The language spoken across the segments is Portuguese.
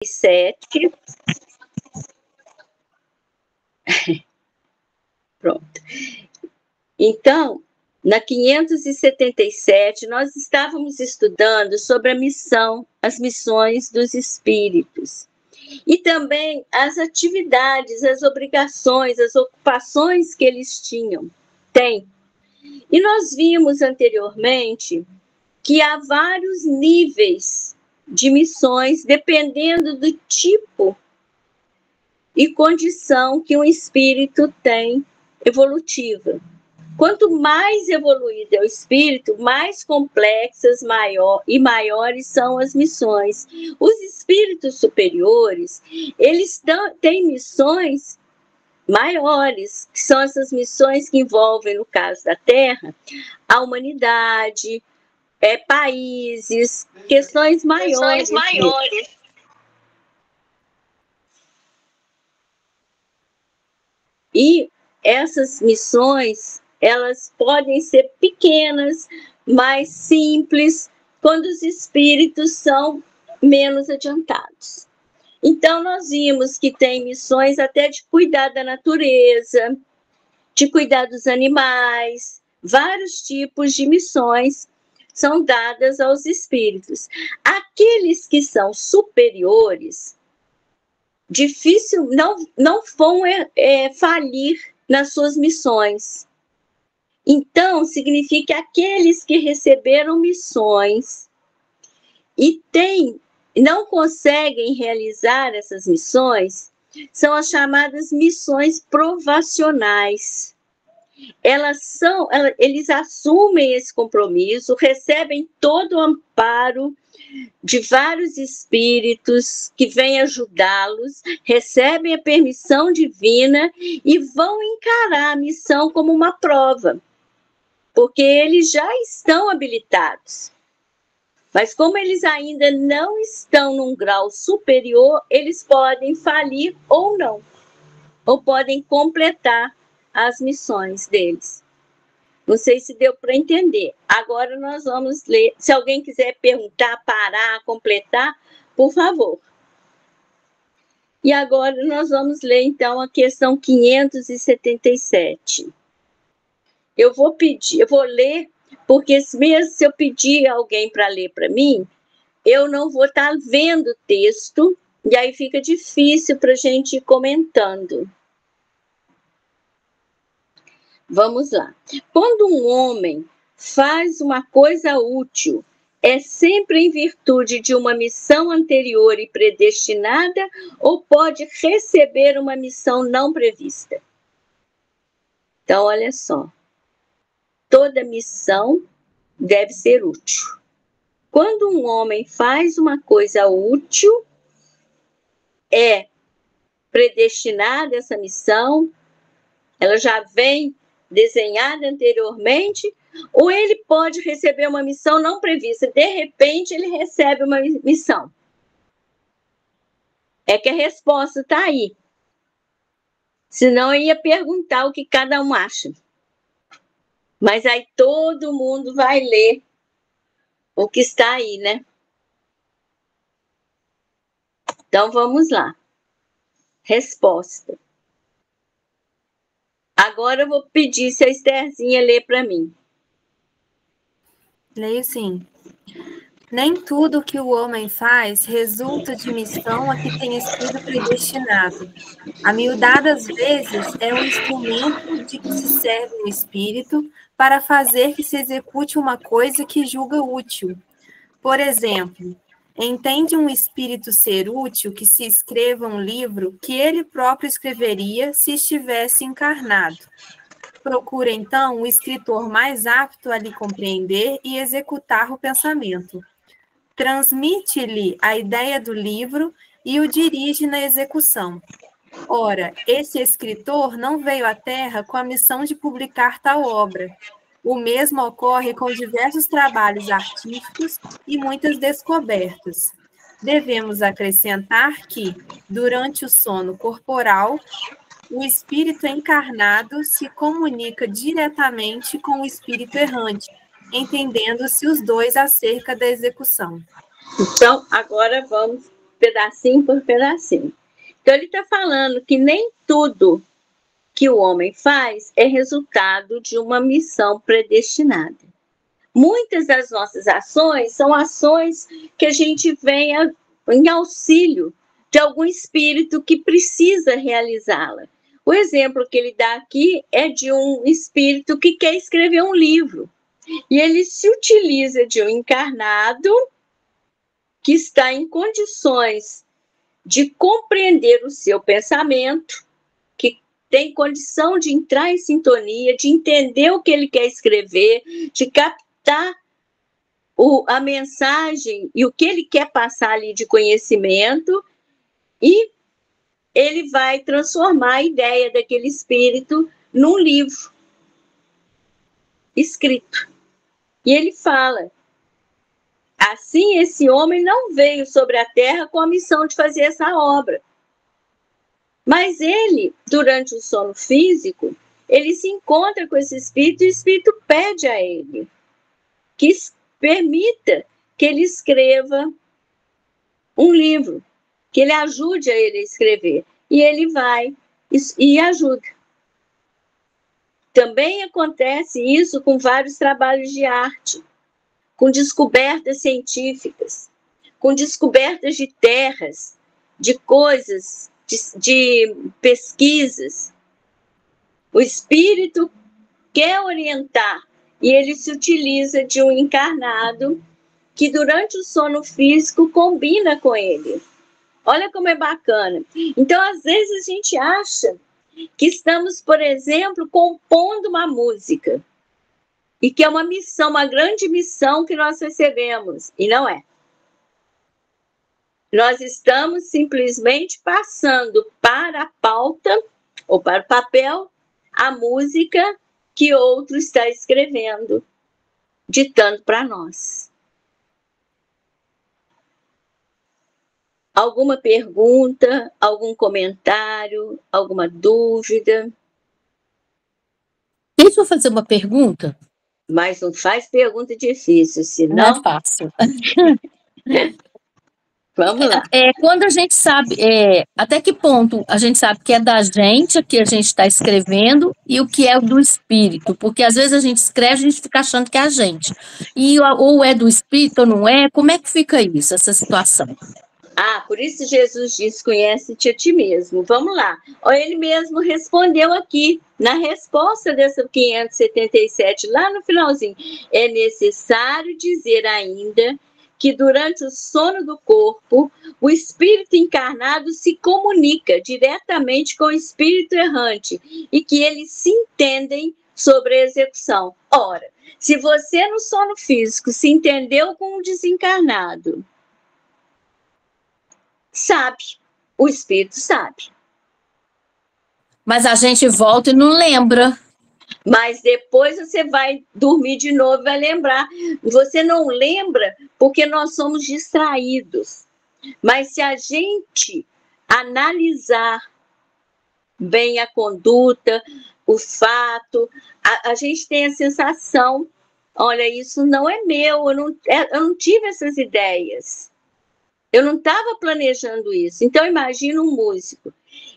577. Pronto. Então, na 577, nós estávamos estudando sobre as missões dos espíritos. E também as atividades, as obrigações, as ocupações que eles têm. E nós vimos anteriormente que há vários níveis de missões, dependendo do tipo e condição que um espírito tem evolutiva. Quanto mais evoluído é o espírito, mais complexas e maiores são as missões. Os espíritos superiores, eles têm missões maiores, que são essas missões que envolvem, no caso da Terra, a humanidade, países, questões maiores. E essas missões, elas podem ser pequenas, mais simples, quando os espíritos são menos adiantados. Então, nós vimos que tem missões até de cuidar da natureza, de cuidar dos animais, vários tipos de missões são dadas aos espíritos. Aqueles que são superiores, não vão falir nas suas missões. Então, significa que aqueles que receberam missões e não conseguem realizar essas missões, são as chamadas missões provacionais. Eles assumem esse compromisso, recebem todo o amparo de vários espíritos que vêm ajudá-los, recebem a permissão divina e vão encarar a missão como uma prova, porque eles já estão habilitados. Mas como eles ainda não estão num grau superior, eles podem falir ou não, ou podem completar as missões deles. Não sei se deu para entender. Agora nós vamos ler. Se alguém quiser perguntar, parar, completar, por favor. E agora nós vamos ler, então, a questão 577. Eu vou ler, porque mesmo se eu pedir alguém para ler para mim, eu não vou estar vendo o texto, e aí fica difícil para a gente ir comentando. Vamos lá. Quando um homem faz uma coisa útil, é sempre em virtude de uma missão anterior e predestinada, ou pode receber uma missão não prevista? Então, olha só. Toda missão deve ser útil. Quando um homem faz uma coisa útil, é predestinada essa missão, ela já vem desenhada anteriormente, ou ele pode receber uma missão não prevista. De repente, ele recebe uma missão. É que a resposta está aí. Senão, eu ia perguntar o que cada um acha. Mas aí todo mundo vai ler o que está aí, né? Então, vamos lá. Resposta. Agora eu vou pedir se a Estherzinha lê para mim. Leio sim. Nem tudo que o homem faz resulta de missão a que tenha sido predestinado. A miudade, às vezes, é um instrumento de que se serve o espírito para fazer que se execute uma coisa que julga útil. Por exemplo, entende um espírito ser útil que se escreva um livro que ele próprio escreveria se estivesse encarnado. Procura, então, o escritor mais apto a lhe compreender e executar o pensamento. Transmite-lhe a ideia do livro e o dirige na execução. Ora, esse escritor não veio à Terra com a missão de publicar tal obra. O mesmo ocorre com diversos trabalhos artísticos e muitas descobertas. Devemos acrescentar que, durante o sono corporal, o espírito encarnado se comunica diretamente com o espírito errante, entendendo-se os dois acerca da execução. Então, agora vamos pedacinho por pedacinho. Então, ele está falando que nem tudo que o homem faz é resultado de uma missão predestinada. Muitas das nossas ações são ações que a gente vem em auxílio de algum espírito que precisa realizá-la. O exemplo que ele dá aqui é de um espírito que quer escrever um livro. E ele se utiliza de um encarnado que está em condições de compreender o seu pensamento, que tem condição de entrar em sintonia, de entender o que ele quer escrever, de captar a mensagem e o que ele quer passar ali de conhecimento, e ele vai transformar a ideia daquele espírito num livro escrito. E ele fala: assim, esse homem não veio sobre a terra com a missão de fazer essa obra. Mas ele, durante o sono físico, ele se encontra com esse espírito e o espírito pede a ele que permita que ele escreva um livro, que ele ajude a ele a escrever. E ele vai e ajuda. Também acontece isso com vários trabalhos de arte, com descobertas científicas, com descobertas de terras, de coisas, de pesquisas. O espírito quer orientar e ele se utiliza de um encarnado que durante o sono físico combina com ele. Olha como é bacana. Então, às vezes a gente acha que estamos, por exemplo, compondo uma música e que é uma missão, uma grande missão que nós recebemos, e não é. Nós estamos simplesmente passando para a pauta ou para o papel a música que outro está escrevendo, ditando para nós. Alguma pergunta, algum comentário, alguma dúvida? Deixa eu fazer uma pergunta. Mas não faz pergunta difícil, senão... Não é fácil. Vamos lá. Quando a gente sabe, até que ponto a gente sabe que é da gente, que a gente está escrevendo, e o que é do espírito? Porque às vezes a gente escreve, a gente fica achando que é a gente. Ou é do espírito ou não é? Como é que fica isso, essa situação? Por isso Jesus diz: conhece-te a ti mesmo. Vamos lá. Ele mesmo respondeu aqui, na resposta dessa 577, lá no finalzinho. É necessário dizer ainda que durante o sono do corpo, o espírito encarnado se comunica diretamente com o espírito errante e que eles se entendem sobre a execução. Ora, se você no sono físico se entendeu com o desencarnado, sabe, o espírito sabe. Mas a gente volta e não lembra. Mas depois você vai dormir de novo e vai lembrar. Você não lembra porque nós somos distraídos. Mas se a gente analisar bem a conduta, o fato, a gente tem a sensação: olha, isso não é meu, eu não tive essas ideias. Eu não estava planejando isso. Então, imagina um músico.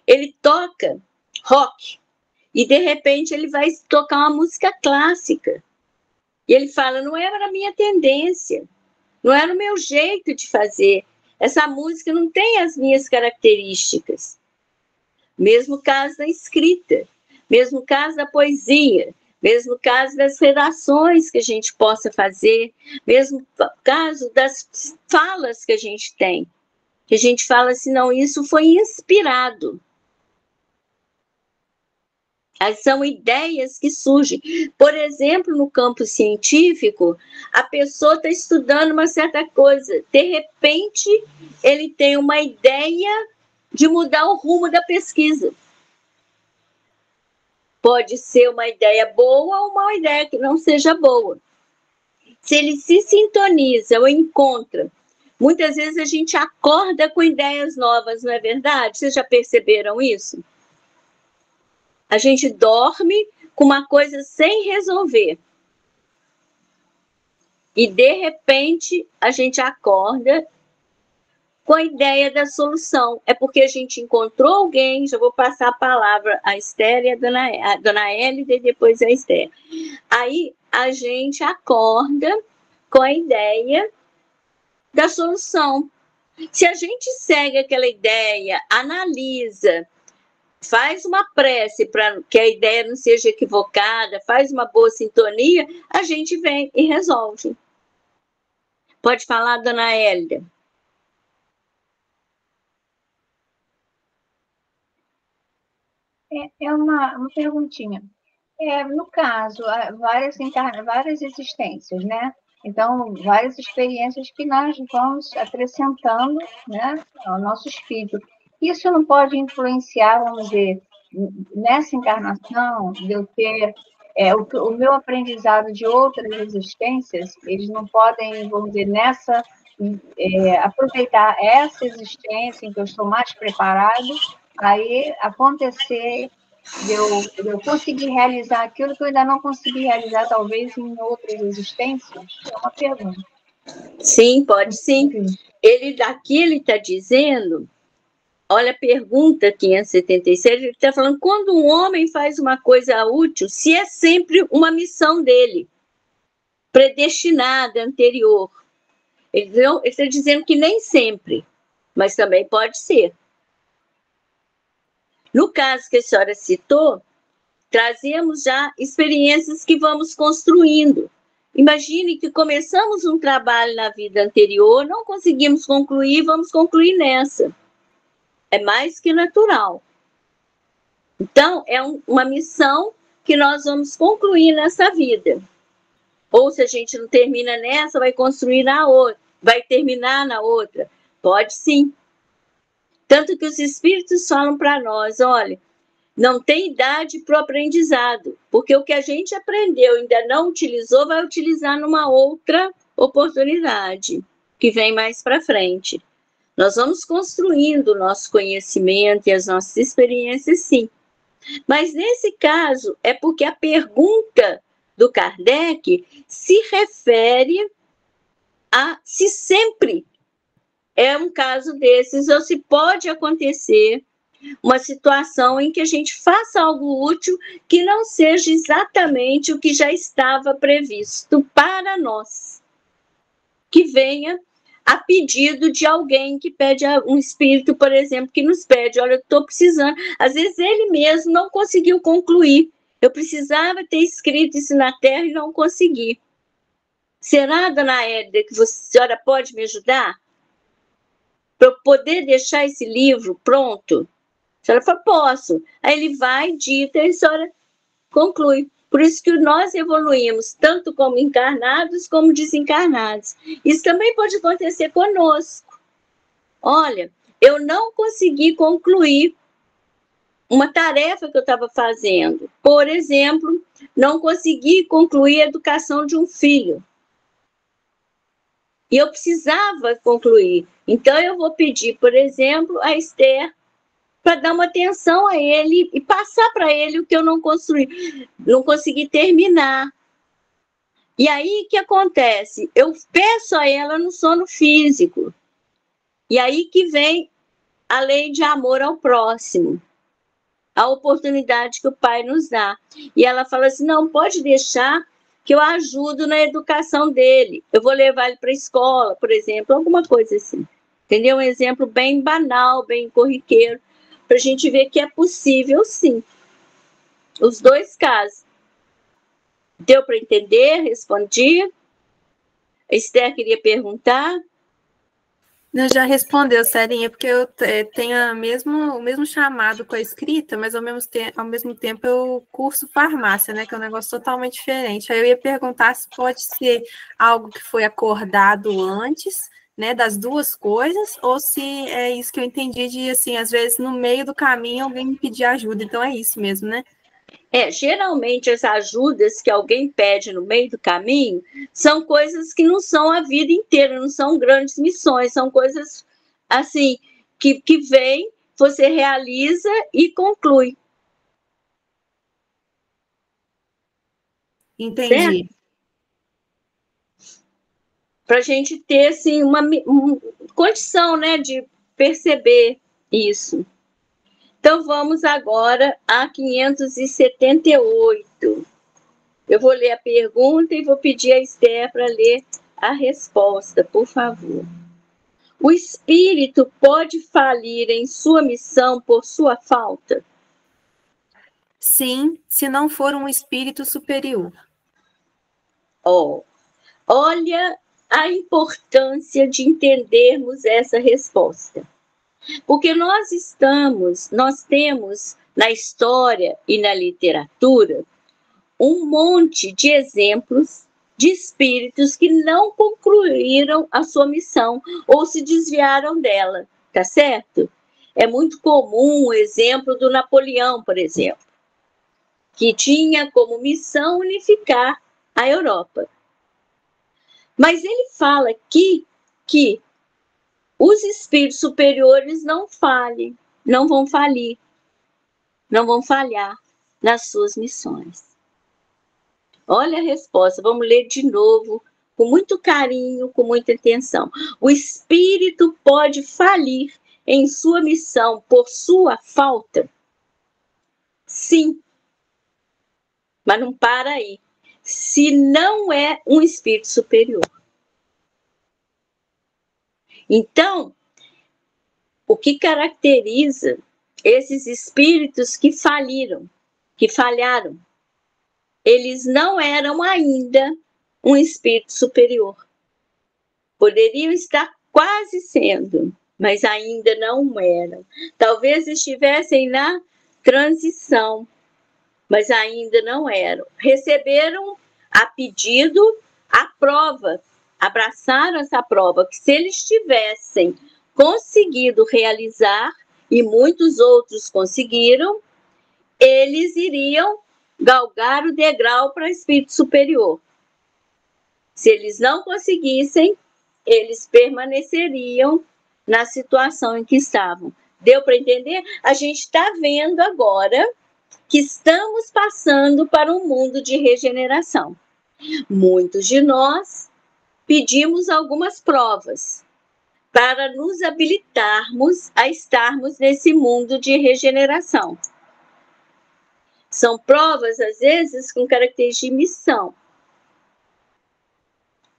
Ele toca rock e, de repente, ele vai tocar uma música clássica. E ele fala: não era a minha tendência, não era o meu jeito de fazer. Essa música não tem as minhas características. Mesmo caso da escrita, mesmo caso da poesia, mesmo caso das redações que a gente possa fazer, mesmo caso das falas que a gente tem, que a gente fala assim: não, isso foi inspirado. São ideias que surgem. Por exemplo, no campo científico, a pessoa está estudando uma certa coisa, de repente ele tem uma ideia de mudar o rumo da pesquisa. Pode ser uma ideia boa ou uma ideia que não seja boa. Se ele se sintoniza ou encontra, muitas vezes a gente acorda com ideias novas, não é verdade? Vocês já perceberam isso? A gente dorme com uma coisa sem resolver. E, de repente, a gente acorda com a ideia da solução. É porque a gente encontrou alguém, já vou passar a palavra à Esther e a dona Hélida e depois a Esther. Aí a gente acorda com a ideia da solução. Se a gente segue aquela ideia, analisa, faz uma prece para que a ideia não seja equivocada, faz uma boa sintonia, a gente vem e resolve. Pode falar, dona Hélida. É uma perguntinha. No caso, há várias existências, né? Então, várias experiências que nós vamos acrescentando, né, ao nosso espírito. Isso não pode influenciar, vamos dizer, nessa encarnação, de eu ter o meu aprendizado de outras existências, eles não podem, vamos dizer, aproveitar essa existência em que eu estou mais preparado, aí acontecer de eu conseguir realizar aquilo que eu ainda não consegui realizar, talvez, em outras existências? É uma pergunta. Sim, pode sim. Aqui ele está dizendo, olha a pergunta 577, ele está falando, quando um homem faz uma coisa útil, se é sempre uma missão dele, predestinada, anterior. Ele está dizendo que nem sempre, mas também pode ser. No caso que a senhora citou, trazemos já experiências que vamos construindo. Imagine que começamos um trabalho na vida anterior, não conseguimos concluir, vamos concluir nessa. É mais que natural. Então, é uma missão que nós vamos concluir nessa vida. Ou se a gente não termina nessa, vai construir na outra, vai terminar na outra. Pode sim. Tanto que os espíritos falam para nós, olha, não tem idade para o aprendizado, porque o que a gente aprendeu ainda não utilizou, vai utilizar numa outra oportunidade, que vem mais para frente. Nós vamos construindo o nosso conhecimento e as nossas experiências, sim. Mas nesse caso, é porque a pergunta do Kardec se refere a se sempre é um caso desses, ou se pode acontecer uma situação em que a gente faça algo útil que não seja exatamente o que já estava previsto para nós. Que venha a pedido de alguém que pede, um espírito, por exemplo, que nos pede, olha, eu estou precisando. Às vezes ele mesmo não conseguiu concluir. Eu precisava ter escrito isso na terra e não consegui. Será, dona Hélida, que a senhora pode me ajudar? Para eu poder deixar esse livro pronto? A senhora fala, posso. Aí ele vai, dita, e a senhora conclui. Por isso que nós evoluímos, tanto como encarnados como desencarnados. Isso também pode acontecer conosco. Olha, eu não consegui concluir uma tarefa que eu estava fazendo. Por exemplo, não consegui concluir a educação de um filho. E eu precisava concluir. Então, eu vou pedir, por exemplo, a Esther para dar uma atenção a ele e passar para ele o que eu não construí, não consegui terminar. E aí, o que acontece? Eu peço a ela no sono físico. E aí que vem a lei de amor ao próximo, a oportunidade que o Pai nos dá. E ela fala assim, não, pode deixar que eu ajudo na educação dele. Eu vou levar ele para a escola, por exemplo, alguma coisa assim. Entendeu? Um exemplo bem banal, bem corriqueiro, para a gente ver que é possível, sim. Os dois casos. Deu para entender? Respondi. A Esther queria perguntar. Não, já respondeu, Celinha, porque eu tenho o mesmo chamado com a escrita, mas ao mesmo tempo eu curso farmácia, né, que é um negócio totalmente diferente. Aí eu ia perguntar se pode ser algo que foi acordado antes, né, das duas coisas, ou se é isso que eu entendi de, assim, às vezes no meio do caminho alguém me pedir ajuda, então é isso mesmo, né? Geralmente as ajudas que alguém pede no meio do caminho são coisas que não são a vida inteira, não são grandes missões, são coisas assim que vem, você realiza e conclui. Entendi. Para a gente ter assim, condição, né, de perceber isso. Então, vamos agora a 578. Eu vou ler a pergunta e vou pedir a Esther para ler a resposta, por favor. O espírito pode falir em sua missão por sua falta? Sim, se não for um espírito superior. Olha a importância de entendermos essa resposta. Porque nós temos na história e na literatura um monte de exemplos de espíritos que não concluíram a sua missão ou se desviaram dela, tá certo? É muito comum o exemplo do Napoleão, por exemplo, que tinha como missão unificar a Europa. Mas ele fala aqui que os espíritos superiores não vão falhar nas suas missões. Olha a resposta, vamos ler de novo, com muito carinho, com muita atenção. O espírito pode falir em sua missão por sua falta? Sim. Mas não para aí. Se não é um espírito superior. Então, o que caracteriza esses espíritos que falharam? Eles não eram ainda um espírito superior. Poderiam estar quase sendo, mas ainda não eram. Talvez estivessem na transição, mas ainda não eram. Receberam a pedido a prova, abraçaram essa prova, que se eles tivessem conseguido realizar, e muitos outros conseguiram, eles iriam galgar o degrau para o espírito superior. Se eles não conseguissem, eles permaneceriam na situação em que estavam. Deu para entender? A gente está vendo agora que estamos passando para um mundo de regeneração. Muitos de nós pedimos algumas provas para nos habilitarmos a estarmos nesse mundo de regeneração. São provas, às vezes, com características de missão.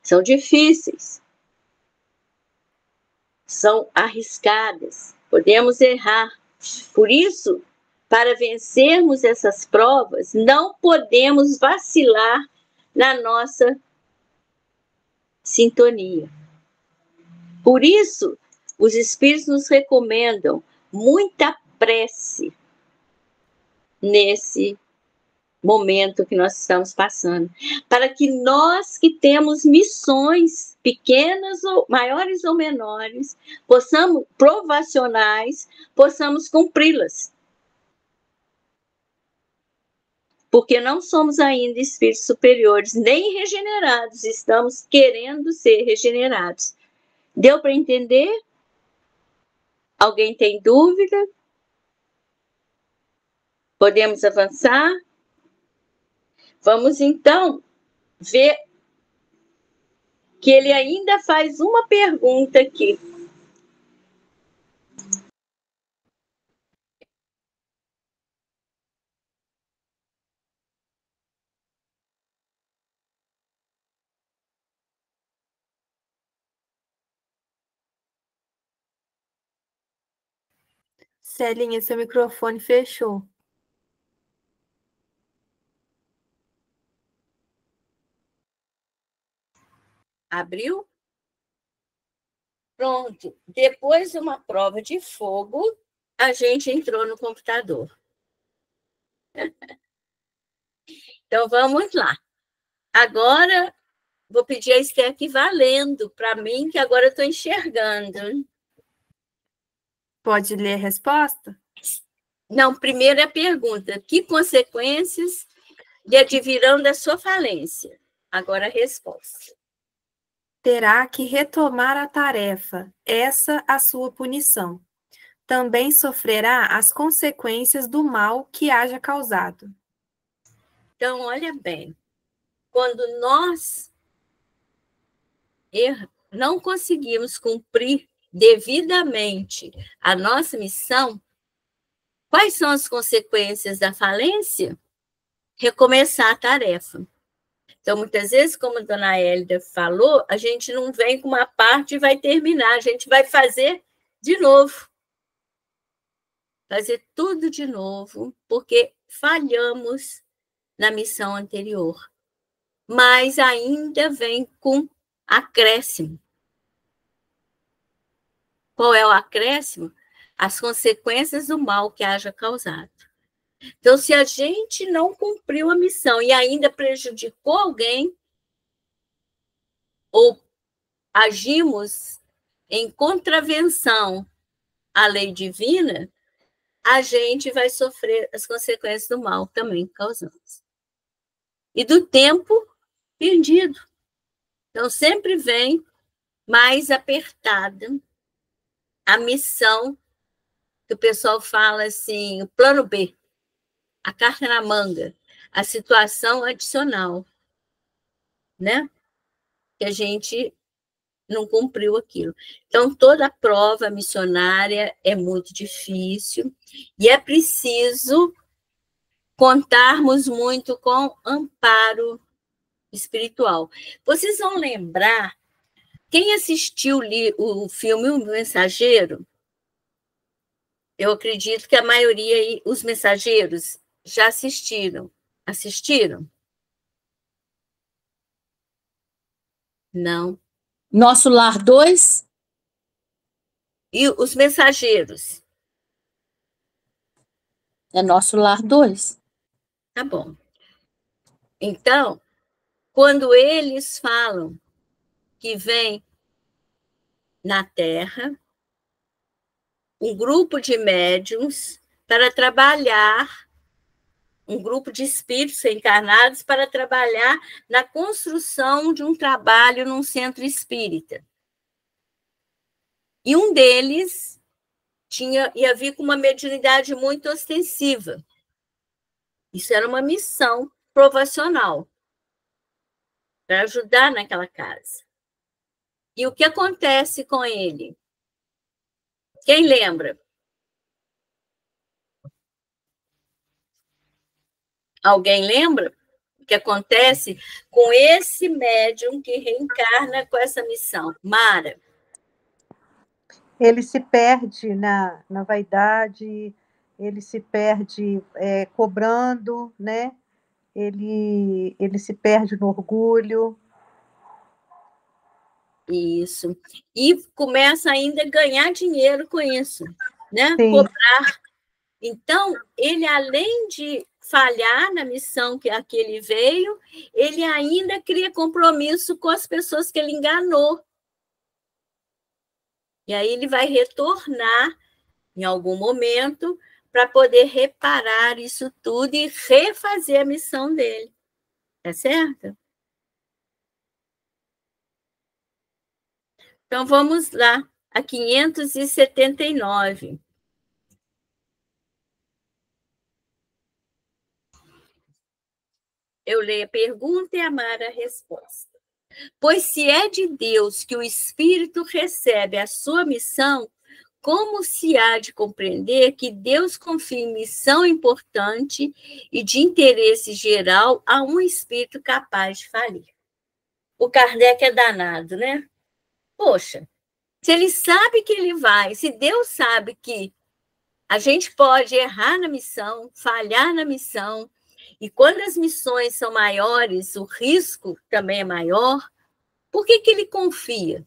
São difíceis. São arriscadas. Podemos errar. Por isso, para vencermos essas provas, não podemos vacilar na nossa sintonia. Por isso, os espíritos nos recomendam muita prece nesse momento que nós estamos passando, para que nós que temos missões pequenas ou maiores ou menores, provacionais, possamos cumpri-las. Porque não somos ainda espíritos superiores, nem regenerados, estamos querendo ser regenerados. Deu para entender? Alguém tem dúvida? Podemos avançar? Vamos, então, ver que ele ainda faz uma pergunta aqui. Celinha, seu microfone fechou. Abriu? Pronto. Depois de uma prova de fogo, a gente entrou no computador. Então, vamos lá. Agora, vou pedir a Esther aqui valendo para mim, que agora eu estou enxergando. Pode ler a resposta? Não, primeiro é a pergunta. Que consequências lhe advirão da sua falência? Agora a resposta. Terá que retomar a tarefa, essa a sua punição. Também sofrerá as consequências do mal que haja causado. Então, olha bem, quando nós não conseguimos cumprir devidamente a nossa missão, quais são as consequências da falência? Recomeçar a tarefa. Então, muitas vezes, como a dona Hélida falou, a gente não vem com uma parte e vai terminar, a gente vai fazer de novo. Fazer tudo de novo, porque falhamos na missão anterior. Mas ainda vem com acréscimo. Qual é o acréscimo? As consequências do mal que haja causado. Então, se a gente não cumpriu a missão e ainda prejudicou alguém, ou agimos em contravenção à lei divina, a gente vai sofrer as consequências do mal também que causamos. E do tempo perdido. Então, sempre vem mais apertada a missão, que o pessoal fala assim, o plano B, a carta na manga, a situação adicional, né? Que a gente não cumpriu aquilo. Então, toda a prova missionária é muito difícil e é preciso contarmos muito com amparo espiritual. Vocês vão lembrar, quem assistiu o filme O Mensageiro, eu acredito que a maioria, os mensageiros, já assistiram. Assistiram? Não. Nosso Lar 2? E os mensageiros? É Nosso Lar 2. Tá bom. Então, quando eles falam que vem na Terra um grupo de médiuns para trabalhar, um grupo de espíritos encarnados para trabalhar na construção de um trabalho num centro espírita. E um deles ia vir com uma mediunidade muito ostensiva. Isso era uma missão provacional para ajudar naquela casa. E o que acontece com ele? Quem lembra? Alguém lembra o que acontece com esse médium que reencarna com essa missão? Mara? Ele se perde na vaidade, ele se perde cobrando, né? Ele se perde no orgulho. Isso. E começa ainda a ganhar dinheiro com isso, né? Sim. Cobrar. Então, ele, além de falhar na missão que ele veio, ele ainda cria compromisso com as pessoas que ele enganou. E aí ele vai retornar em algum momento para poder reparar isso tudo e refazer a missão dele. Tá certo? Então, vamos lá, a 579. Eu leio a pergunta e a Mara a resposta. Pois se é de Deus que o Espírito recebe a sua missão, como se há de compreender que Deus confia em missão importante e de interesse geral a um espírito capaz de falir? O Kardec é danado, né? Poxa, se ele sabe que ele vai, se Deus sabe que a gente pode errar na missão, falhar na missão, e quando as missões são maiores, o risco também é maior, por que ele confia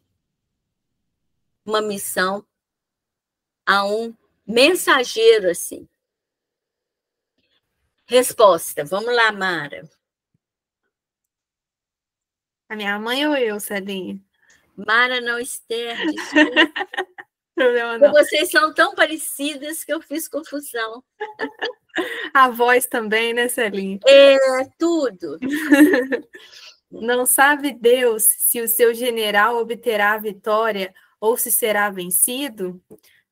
uma missão a um mensageiro assim? Resposta. Vamos lá, Mara. A minha mãe ou eu, Celinha? Mara não, Esther, desculpa. Problema não. Vocês são tão parecidas que eu fiz confusão. A voz também, né, Celinha? É, tudo. Não sabe Deus se o seu general obterá a vitória ou se será vencido?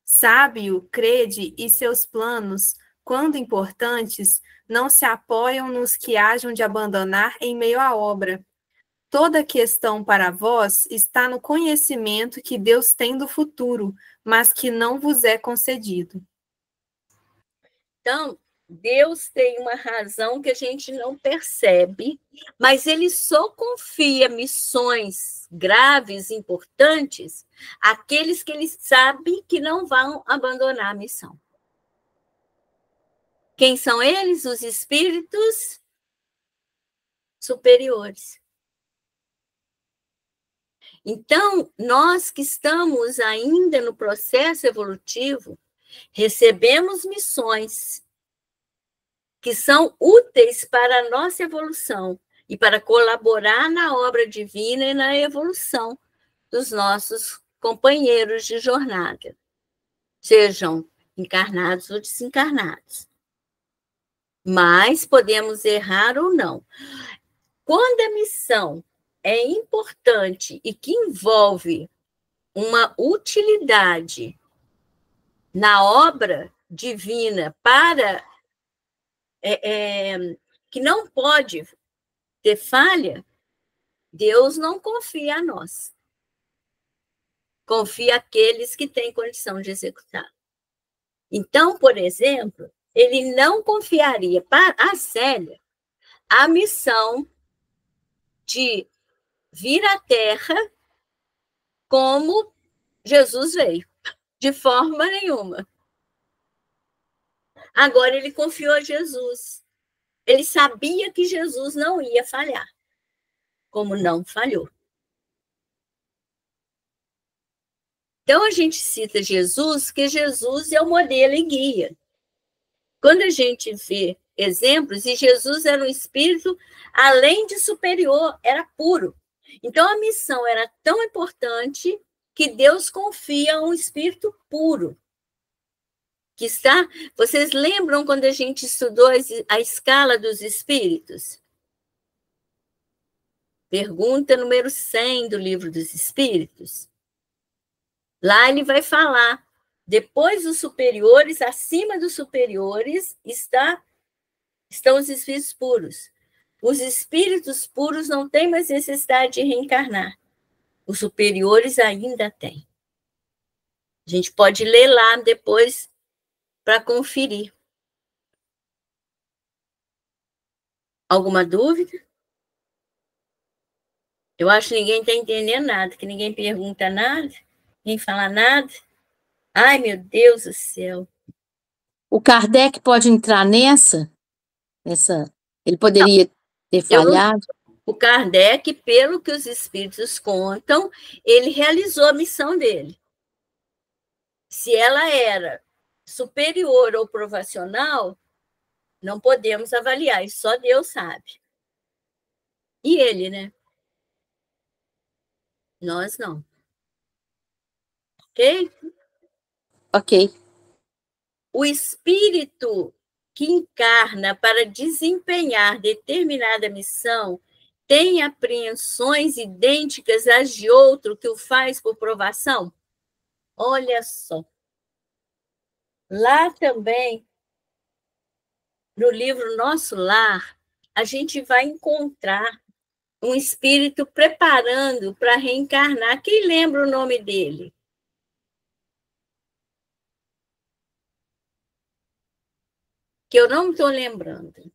Sabe-o, crede, e seus planos, quando importantes, não se apoiam nos que hajam de abandonar em meio à obra. toda a questão para vós está no conhecimento que Deus tem do futuro, mas que não vos é concedido. Então, Deus tem uma razão que a gente não percebe, mas ele só confia missões graves, importantes, àqueles que ele sabe que não vão abandonar a missão. Quem são eles? Os espíritos superiores. Então, nós que estamos ainda no processo evolutivo, recebemos missões que são úteis para a nossa evolução e para colaborar na obra divina e na evolução dos nossos companheiros de jornada, sejam encarnados ou desencarnados. Mas podemos errar ou não. Quando a missão é importante e que envolve uma utilidade na obra divina para que não pode ter falha, Deus não confia a nós. Confia àqueles que têm condição de executar. Então, por exemplo, ele não confiaria para a Célia a missão de vir à Terra como Jesus veio, de forma nenhuma. Agora ele confiou a Jesus. Ele sabia que Jesus não ia falhar, como não falhou. Então a gente cita Jesus, que Jesus é o modelo e guia. Quando a gente vê exemplos, e Jesus era um espírito, além de superior, era puro. Então a missão era tão importante que Deus confia a um espírito puro. Que está... Vocês lembram quando a gente estudou a escala dos espíritos? Pergunta número 100 do Livro dos Espíritos. Lá ele vai falar, depois dos superiores, acima dos superiores, estão os espíritos puros. Os espíritos puros não têm mais necessidade de reencarnar. Os superiores ainda têm. A gente pode ler lá depois para conferir. Alguma dúvida? Eu acho que ninguém está entendendo nada, que ninguém pergunta nada, ninguém fala nada. Ai, meu Deus do céu. O Kardec pode entrar nessa? Ele poderia ter falhado? O Kardec, pelo que os espíritos contam, ele realizou a missão dele. Se ela era superior ou provacional, não podemos avaliar, isso só Deus sabe. E ele, né? Nós não. Ok? Ok. O espírito que encarna para desempenhar determinada missão tem apreensões idênticas às de outro que o faz por provação? Olha só. Lá também, no livro Nosso Lar, a gente vai encontrar um espírito preparando para reencarnar. Quem lembra o nome dele? Que eu não estou lembrando.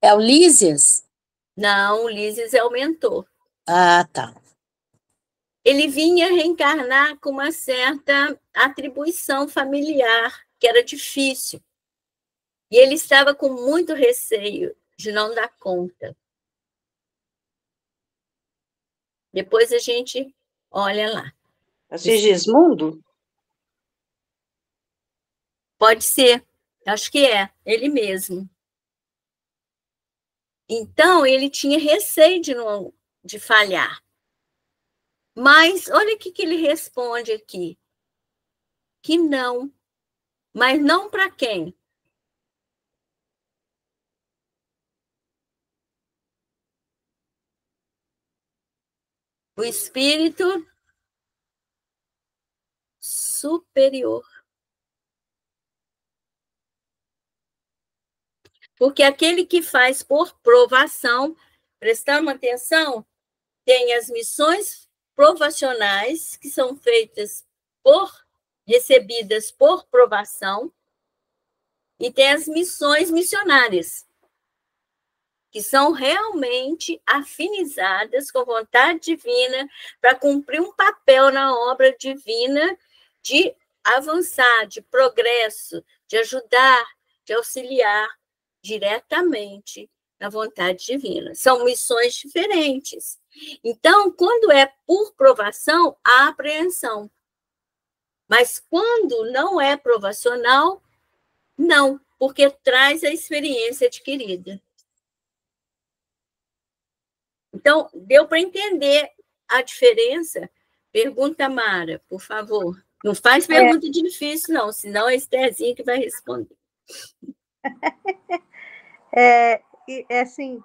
É o Lísias? Não, o Lísias é o mentor. Ah, tá. Ele vinha reencarnar com uma certa atribuição familiar, que era difícil. E ele estava com muito receio de não dar conta. Depois a gente olha lá. É Sigismundo? Pode ser, acho que é, ele mesmo. Então, ele tinha receio de falhar. Mas, olha o que ele responde aqui. Que não. Mas não para quem? O espírito superior. Porque aquele que faz por provação, prestando atenção, tem as missões provacionais, que são feitas recebidas por provação, e tem as missões missionárias, que são realmente afinizadas com a vontade divina para cumprir um papel na obra divina de avançar, de progresso, de ajudar, de auxiliar diretamente na vontade divina. São missões diferentes. Então, quando é por provação, há apreensão. Mas quando não é provacional, não, porque traz a experiência adquirida. Então, deu para entender a diferença? Pergunta, Mara, por favor. Não faz pergunta difícil, não, senão é a Estherzinha que vai responder. Assim,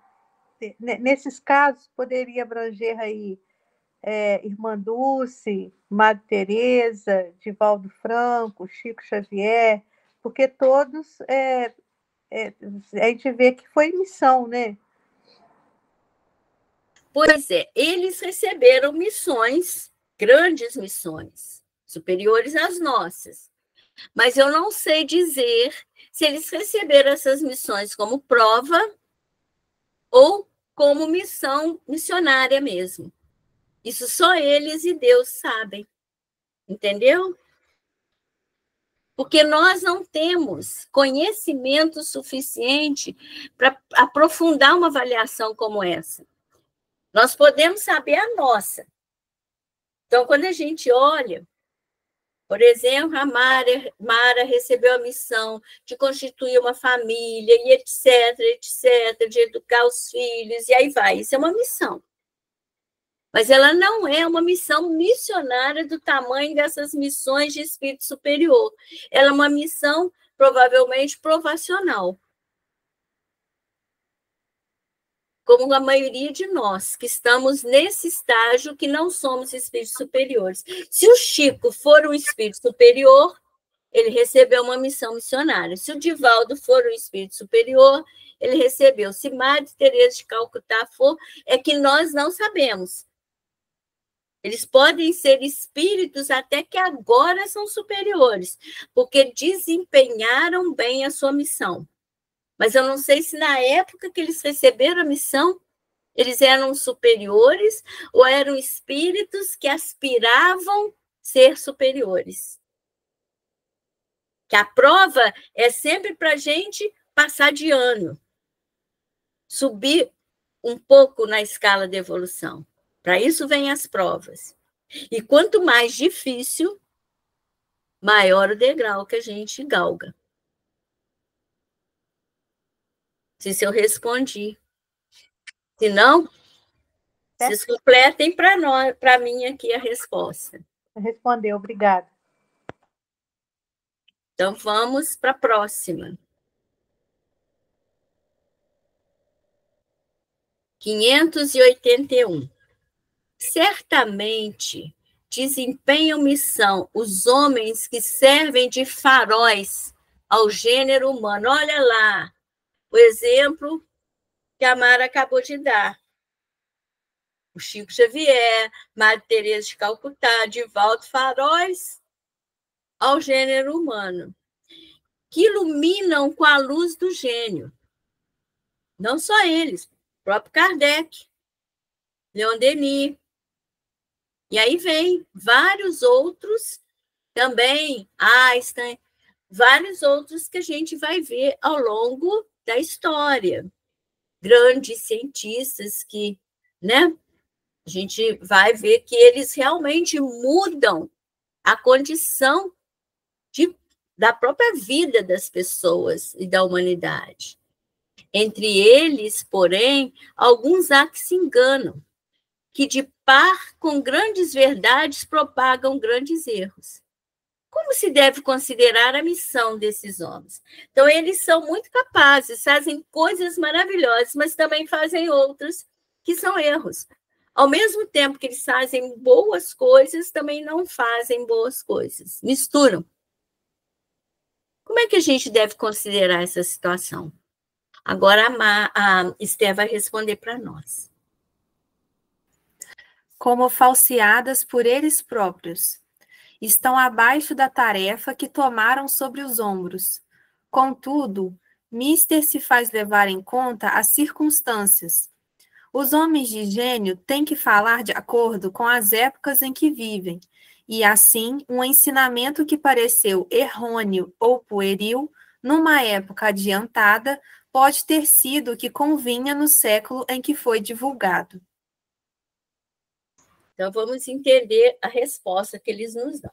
nesses casos, poderia abranger aí Irmã Dulce, Madre Teresa, Divaldo Franco, Chico Xavier, porque todos a gente vê que foi missão, né? Pois é, eles receberam missões, grandes missões, superiores às nossas. Mas eu não sei dizer se eles receberam essas missões como prova ou como missão missionária mesmo. Isso só eles e Deus sabem. Entendeu? Porque nós não temos conhecimento suficiente para aprofundar uma avaliação como essa. Nós podemos saber a nossa. Então, quando a gente olha, por exemplo, a Mara recebeu a missão de constituir uma família, e etc., de educar os filhos, e aí vai. Isso é uma missão. Mas ela não é uma missão missionária do tamanho dessas missões de espírito superior. Ela é uma missão, provavelmente, provacional. Como a maioria de nós, que estamos nesse estágio que não somos espíritos superiores. Se o Chico for um espírito superior, ele recebeu uma missão missionária. Se o Divaldo for um espírito superior, ele recebeu. Se Madre Teresa de Calcutá for, é que nós não sabemos. Eles podem ser espíritos até que agora são superiores, porque desempenharam bem a sua missão. Mas eu não sei se na época que eles receberam a missão, eles eram superiores ou eram espíritos que aspiravam ser superiores. Que a prova é sempre para a gente passar de ano, subir um pouco na escala de evolução. Para isso vêm as provas. E quanto mais difícil, maior o degrau que a gente galga. Se eu respondi. Se não, vocês completem para mim aqui a resposta. Respondeu, obrigada. Então, vamos para a próxima. 581. Certamente desempenham missão os homens que servem de faróis ao gênero humano. Olha lá o exemplo que a Mara acabou de dar. O Chico Xavier, Madre Teresa de Calcutá, Divaldo, faróis ao gênero humano, que iluminam com a luz do gênio. Não só eles, o próprio Kardec, Leon Denis. E aí vem vários outros também, Einstein, vários outros que a gente vai ver ao longo da história. Grandes cientistas que, né, a gente vai ver que eles realmente mudam a condição da própria vida das pessoas e da humanidade. Entre eles, porém, alguns há que se enganam, que de par com grandes verdades propagam grandes erros. Como se deve considerar a missão desses homens? Então, eles são muito capazes, fazem coisas maravilhosas, mas também fazem outras que são erros. Ao mesmo tempo que eles fazem boas coisas, também não fazem boas coisas. Misturam. Como é que a gente deve considerar essa situação? Agora a Esther vai responder para nós. Como falseadas por eles próprios. Estão abaixo da tarefa que tomaram sobre os ombros. Contudo, Mister se faz levar em conta as circunstâncias. Os homens de gênio têm que falar de acordo com as épocas em que vivem, e assim, um ensinamento que pareceu errôneo ou pueril, numa época adiantada, pode ter sido o que convinha no século em que foi divulgado. Então, vamos entender a resposta que eles nos dão.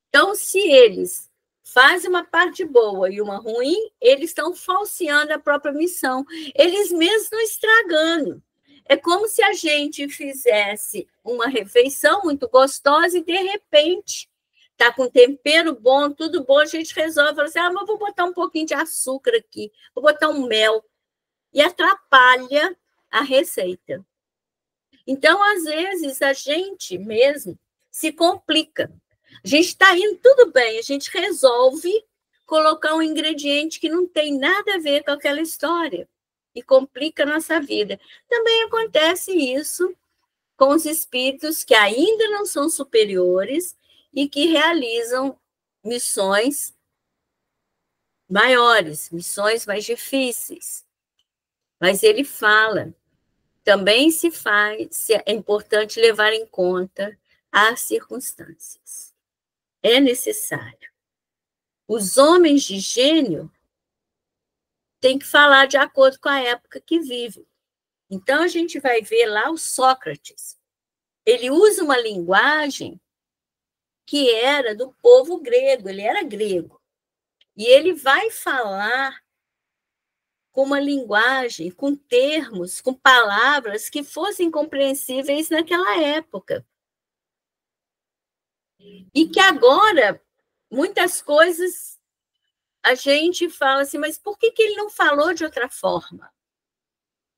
Então, se eles fazem uma parte boa e uma ruim, eles estão falseando a própria missão. Eles mesmos estão estragando. É como se a gente fizesse uma refeição muito gostosa e, de repente, está com tempero bom, tudo bom, a gente resolve, fala assim, mas vou botar um pouquinho de açúcar aqui, vou botar um mel, e atrapalha a receita. Então, às vezes, a gente mesmo se complica. A gente está indo tudo bem, a gente resolve colocar um ingrediente que não tem nada a ver com aquela história e complica a nossa vida. Também acontece isso com os espíritos que ainda não são superiores e que realizam missões maiores, missões mais difíceis. Mas ele fala, também é importante levar em conta as circunstâncias. É necessário. Os homens de gênio têm que falar de acordo com a época que vivem. Então, a gente vai ver lá o Sócrates. Ele usa uma linguagem que era do povo grego, ele era grego. E ele vai falar com uma linguagem, com termos, com palavras que fossem compreensíveis naquela época. E que agora, muitas coisas, a gente fala assim, mas por que ele não falou de outra forma?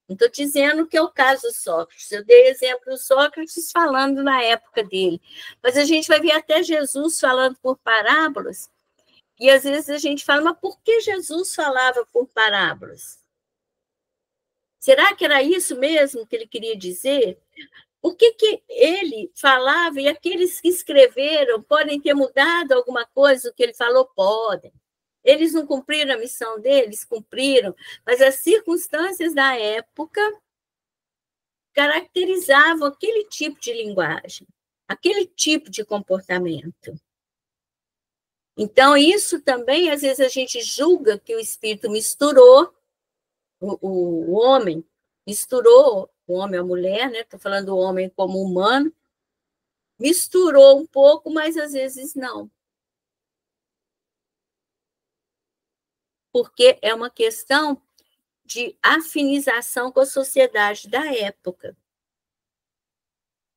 Não estou dizendo que é o caso do Sócrates, eu dei exemplo do Sócrates falando na época dele, mas a gente vai ver até Jesus falando por parábolas, e às vezes a gente fala, mas por que Jesus falava por parábolas? Será que era isso mesmo que ele queria dizer? Por que ele falava e aqueles que escreveram podem ter mudado alguma coisa do que ele falou? Podem. Eles não cumpriram a missão deles? Cumpriram. Mas as circunstâncias da época caracterizavam aquele tipo de linguagem, aquele tipo de comportamento. Então, isso também, às vezes, a gente julga que o espírito misturou, o homem misturou, o homem e a mulher, né? Estou falando do homem como humano, misturou um pouco, mas às vezes não. Porque é uma questão de afinização com a sociedade da época.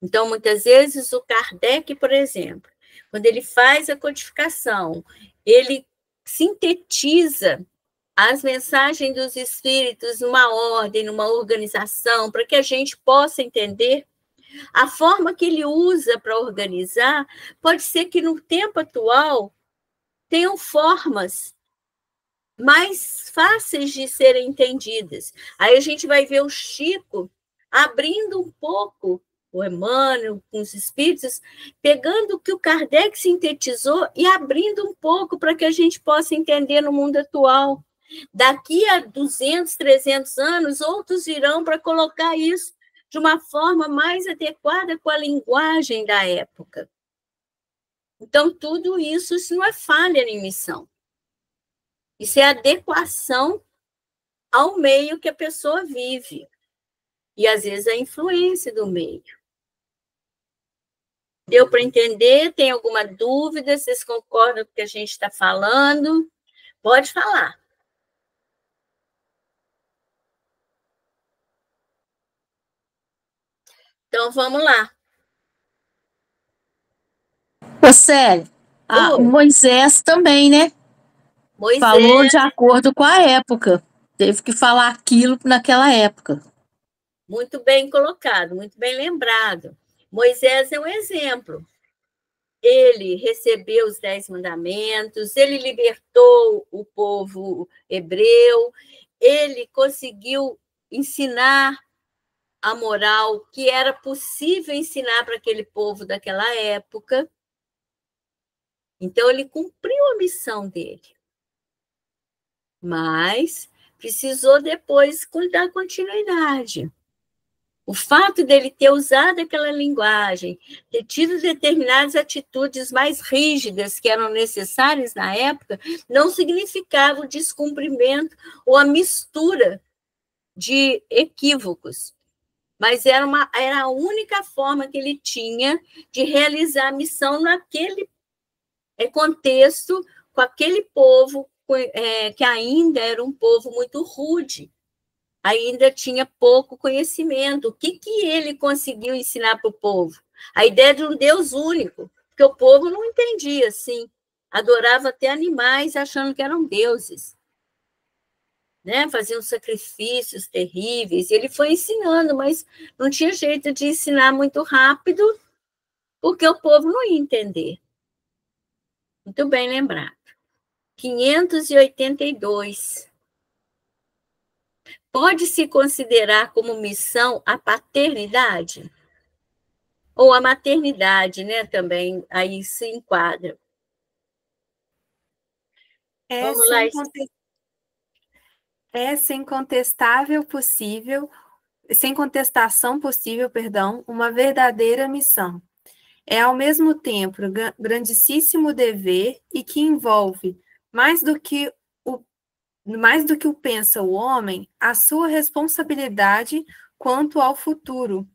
Então, muitas vezes, o Kardec, por exemplo, quando ele faz a codificação, ele sintetiza as mensagens dos espíritos numa ordem, numa organização, para que a gente possa entender. A forma que ele usa para organizar pode ser que no tempo atual tenham formas mais fáceis de serem entendidas. Aí a gente vai ver o Chico abrindo um pouco, o Emmanuel, com os espíritos, pegando o que o Kardec sintetizou e abrindo um pouco para que a gente possa entender no mundo atual. Daqui a 200, 300 anos, outros virão para colocar isso de uma forma mais adequada com a linguagem da época. Então, tudo isso não é falha em missão. Isso é adequação ao meio que a pessoa vive. E, às vezes, a influência do meio. Deu para entender? Tem alguma dúvida? Vocês concordam com o que a gente está falando? Pode falar. Então, vamos lá. Ô, Célio, Moisés também, né? Moisés falou de acordo com a época. Teve que falar aquilo naquela época. Muito bem colocado, muito bem lembrado. Moisés é um exemplo. Ele recebeu os 10 mandamentos, ele libertou o povo hebreu, ele conseguiu ensinar a moral que era possível ensinar para aquele povo daquela época. Então, ele cumpriu a missão dele. Mas precisou depois dar continuidade. O fato dele ter usado aquela linguagem, ter tido determinadas atitudes mais rígidas que eram necessárias na época, não significava o descumprimento ou a mistura de equívocos, mas era a única forma que ele tinha de realizar a missão naquele contexto, com aquele povo que ainda era um povo muito rude, ainda tinha pouco conhecimento. O que ele conseguiu ensinar para o povo? A ideia de um Deus único, porque o povo não entendia assim, adorava até animais achando que eram deuses, né? Faziam sacrifícios terríveis, e ele foi ensinando, mas não tinha jeito de ensinar muito rápido, porque o povo não ia entender. Muito bem lembrado. 582. Pode-se considerar como missão a paternidade? Ou a maternidade, né? Também aí se enquadra. Vamos lá. Sem contestação possível, uma verdadeira missão. É, ao mesmo tempo, grandíssimo dever e que envolve, mais do que o pensa o homem, a sua responsabilidade quanto ao futuro.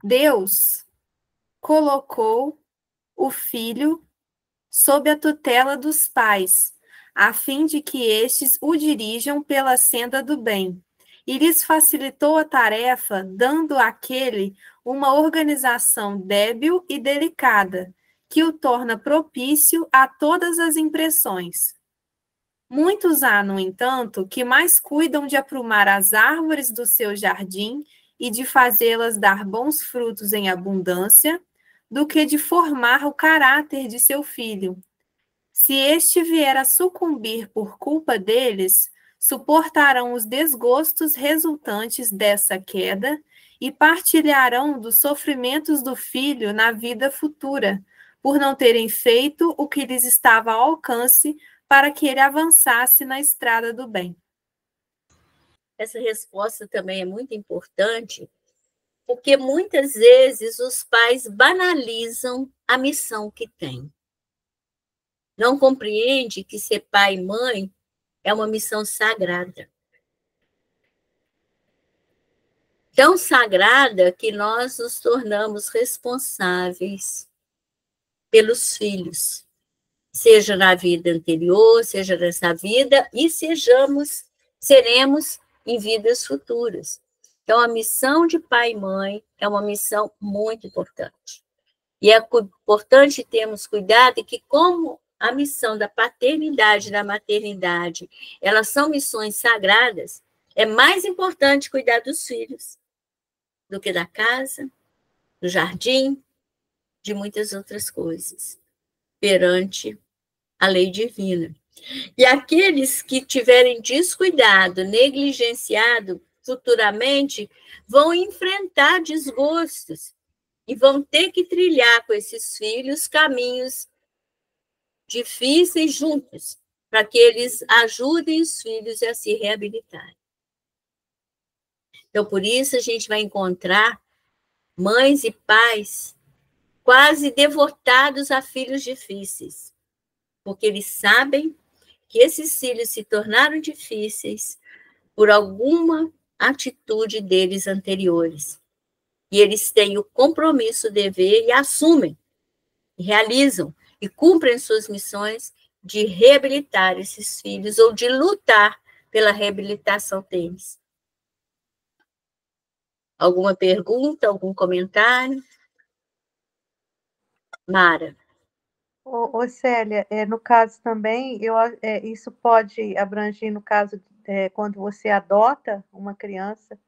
Deus colocou o filho sob a tutela dos pais, a fim de que estes o dirijam pela senda do bem, e lhes facilitou a tarefa, dando àquele uma organização débil e delicada, que o torna propício a todas as impressões. Muitos há, no entanto, que mais cuidam de aprumar as árvores do seu jardim e de fazê-las dar bons frutos em abundância, do que de formar o caráter de seu filho. Se este vier a sucumbir por culpa deles, suportarão os desgostos resultantes dessa queda e partilharão dos sofrimentos do filho na vida futura, por não terem feito o que lhes estava ao alcance para que ele avançasse na estrada do bem. Essa resposta também é muito importante, porque muitas vezes os pais banalizam a missão que têm. Não compreende que ser pai e mãe é uma missão sagrada. Tão sagrada que nós nos tornamos responsáveis pelos filhos, seja na vida anterior, seja nessa vida, e seremos em vidas futuras. Então, a missão de pai e mãe é uma missão muito importante. E é importante termos cuidado que, como a missão da paternidade e da maternidade, elas são missões sagradas, é mais importante cuidar dos filhos do que da casa, do jardim, de muitas outras coisas, perante a lei divina. E aqueles que tiverem descuidado, negligenciado, futuramente vão enfrentar desgostos e vão ter que trilhar com esses filhos caminhos difíceis juntos, para que eles ajudem os filhos a se reabilitarem. Então, por isso, a gente vai encontrar mães e pais quase devotados a filhos difíceis, porque eles sabem que esses filhos se tornaram difíceis por alguma atitude deles anteriores. E eles têm o compromisso, o dever, e assumem, e realizam, e cumprem suas missões de reabilitar esses filhos ou de lutar pela reabilitação deles. Alguma pergunta, algum comentário? Mara. Ô Célia, no caso também, isso pode abranger no caso quando você adota uma criança?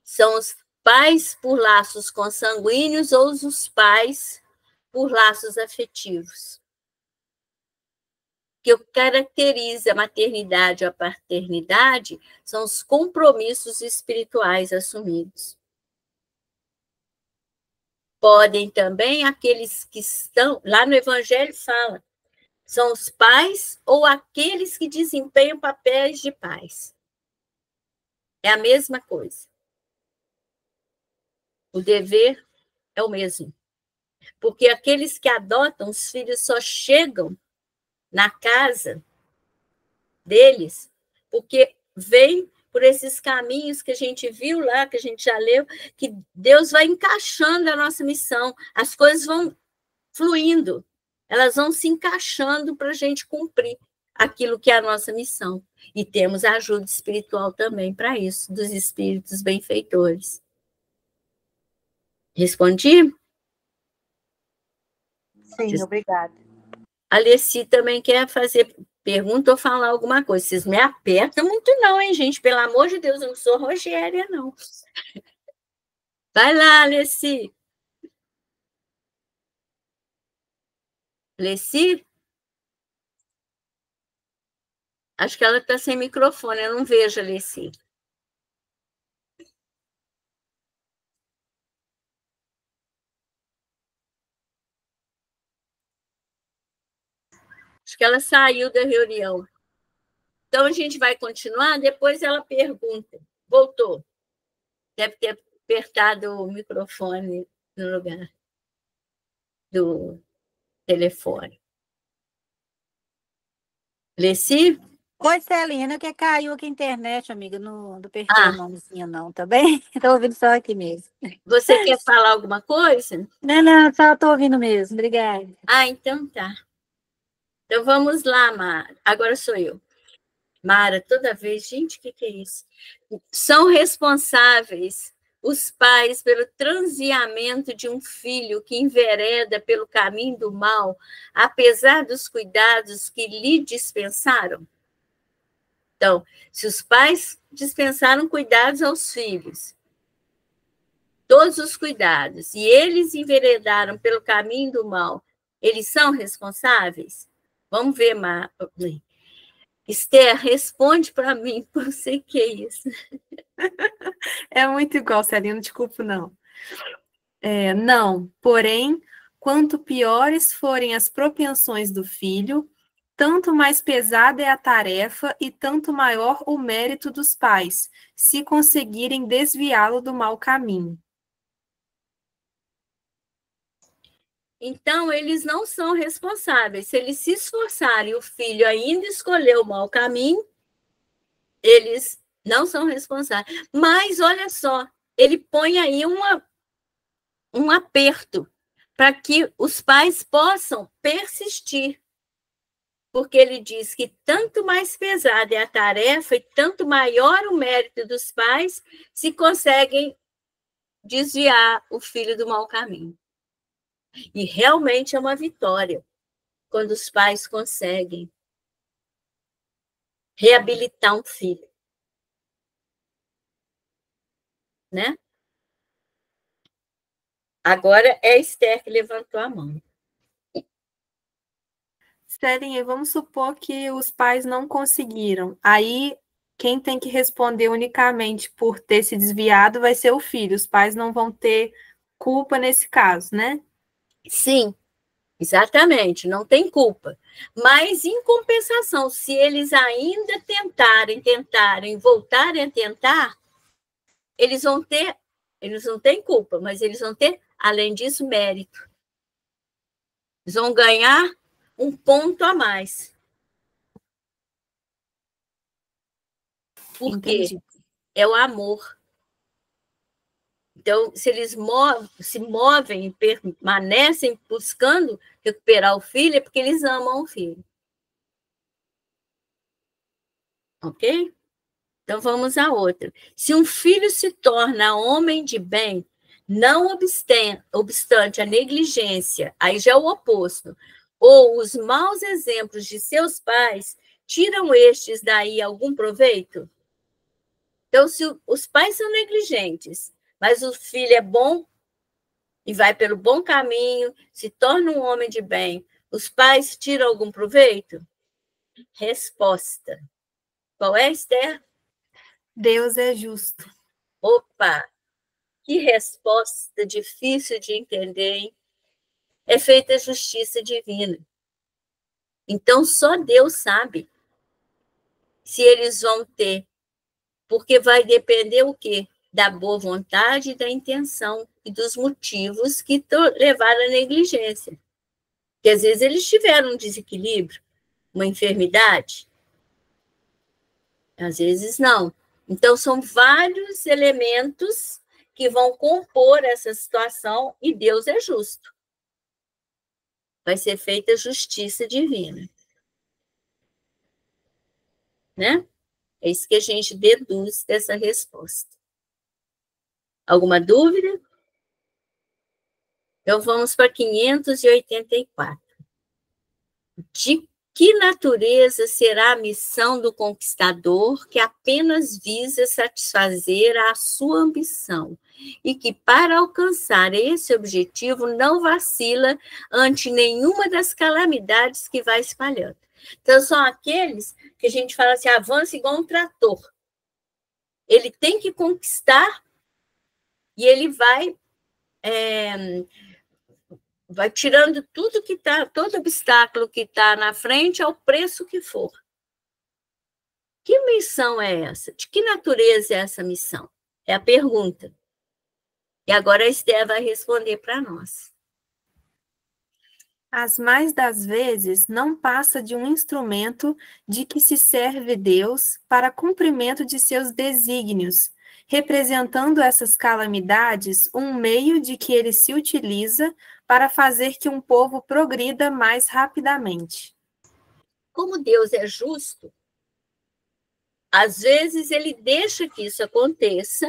São os pais por laços consanguíneos ou os pais por laços afetivos. que caracteriza a maternidade ou a paternidade são os compromissos espirituais assumidos. Podem também aqueles que estão, lá no Evangelho fala, são os pais ou aqueles que desempenham papéis de pais. É a mesma coisa. O dever é o mesmo. Porque aqueles que adotam os filhos só chegam na casa deles porque vêm por esses caminhos que a gente viu lá, que a gente já leu, que Deus vai encaixando a nossa missão. As coisas vão fluindo, elas vão se encaixando para a gente cumprir aquilo que é a nossa missão. E temos ajuda espiritual também para isso, dos espíritos benfeitores. Respondi? Sim, obrigada. A Alessi também quer fazer pergunta ou falar alguma coisa. Vocês me apertam muito não, hein, gente? Pelo amor de Deus, eu não sou Rogéria, não. Vai lá, Alessi. Alessi? Acho que ela está sem microfone, eu não vejo a Alessi. Acho que ela saiu da reunião. Então, a gente vai continuar, depois ela pergunta. Voltou. Deve ter apertado o microfone no lugar do telefone. Alessi? Oi, Celina, que caiu aqui a internet, amiga. Não apertei a mãozinha, não, tá bem? Estou ouvindo só aqui mesmo. Você quer falar alguma coisa? Não, só estou ouvindo mesmo. Obrigada. Então tá. Então vamos lá, Mara. Agora sou eu. Mara, toda vez, gente, o que é isso? São responsáveis os pais pelo transviamento de um filho que envereda pelo caminho do mal, apesar dos cuidados que lhe dispensaram? Então, se os pais dispensaram cuidados aos filhos, todos os cuidados, e eles enveredaram pelo caminho do mal, eles são responsáveis? Vamos ver, Esther, responde para mim, por sei que é isso. É muito igual, Celina, não te culpo, não. Não, porém, quanto piores forem as propensões do filho, tanto mais pesada é a tarefa e tanto maior o mérito dos pais, se conseguirem desviá-lo do mau caminho. Então, eles não são responsáveis. Se eles se esforçarem e o filho ainda escolher o mau caminho, eles não são responsáveis. Mas, olha só, ele põe aí um aperto para que os pais possam persistir. Porque ele diz que tanto mais pesada é a tarefa e tanto maior o mérito dos pais se conseguem desviar o filho do mau caminho. E realmente é uma vitória quando os pais conseguem reabilitar um filho. Né? Agora é a Esther que levantou a mão. Celinha, vamos supor que os pais não conseguiram. Aí, quem tem que responder unicamente por ter se desviado vai ser o filho. Os pais não vão ter culpa nesse caso, né? Sim, exatamente, não tem culpa. Mas, em compensação, se eles ainda tentarem, voltarem a tentar, eles não têm culpa, mas eles vão ter, além disso, mérito. Eles vão ganhar um ponto a mais. Por quê? É o amor. Então, se eles se movem e permanecem buscando recuperar o filho, é porque eles amam o filho. Ok? Então, vamos a outra. Se um filho se torna homem de bem, não obstante a negligência, aí já é o oposto, ou os maus exemplos de seus pais, tiram estes daí algum proveito? Então, se os pais são negligentes, mas o filho é bom e vai pelo bom caminho, se torna um homem de bem, os pais tiram algum proveito? resposta. Qual é, Esther? Deus é justo. Opa! Que resposta difícil de entender, hein? É feita a justiça divina. Então, só Deus sabe se eles vão ter, porque vai depender o quê? Da boa vontade, da intenção e dos motivos que levaram à negligência. Porque às vezes eles tiveram um desequilíbrio, uma enfermidade, às vezes não. Então, são vários elementos que vão compor essa situação e Deus é justo. Vai ser feita a justiça divina. Né? É isso que a gente deduz dessa resposta. Alguma dúvida? Então, vamos para 584. De que natureza será a missão do conquistador que apenas visa satisfazer a sua ambição e que, para alcançar esse objetivo, não vacila ante nenhuma das calamidades que vai espalhando? Então, são aqueles que a gente fala assim, avança igual um trator. Ele tem que conquistar e ele vai tirando tudo que está, todo obstáculo que está na frente ao preço que for. Que missão é essa? De que natureza é essa missão? É a pergunta. E agora a Esther vai responder para nós. As mais das vezes não passa de um instrumento de que se serve Deus para cumprimento de seus desígnios, representando essas calamidades um meio de que ele se utiliza para fazer que um povo progrida mais rapidamente. Como Deus é justo, às vezes ele deixa que isso aconteça,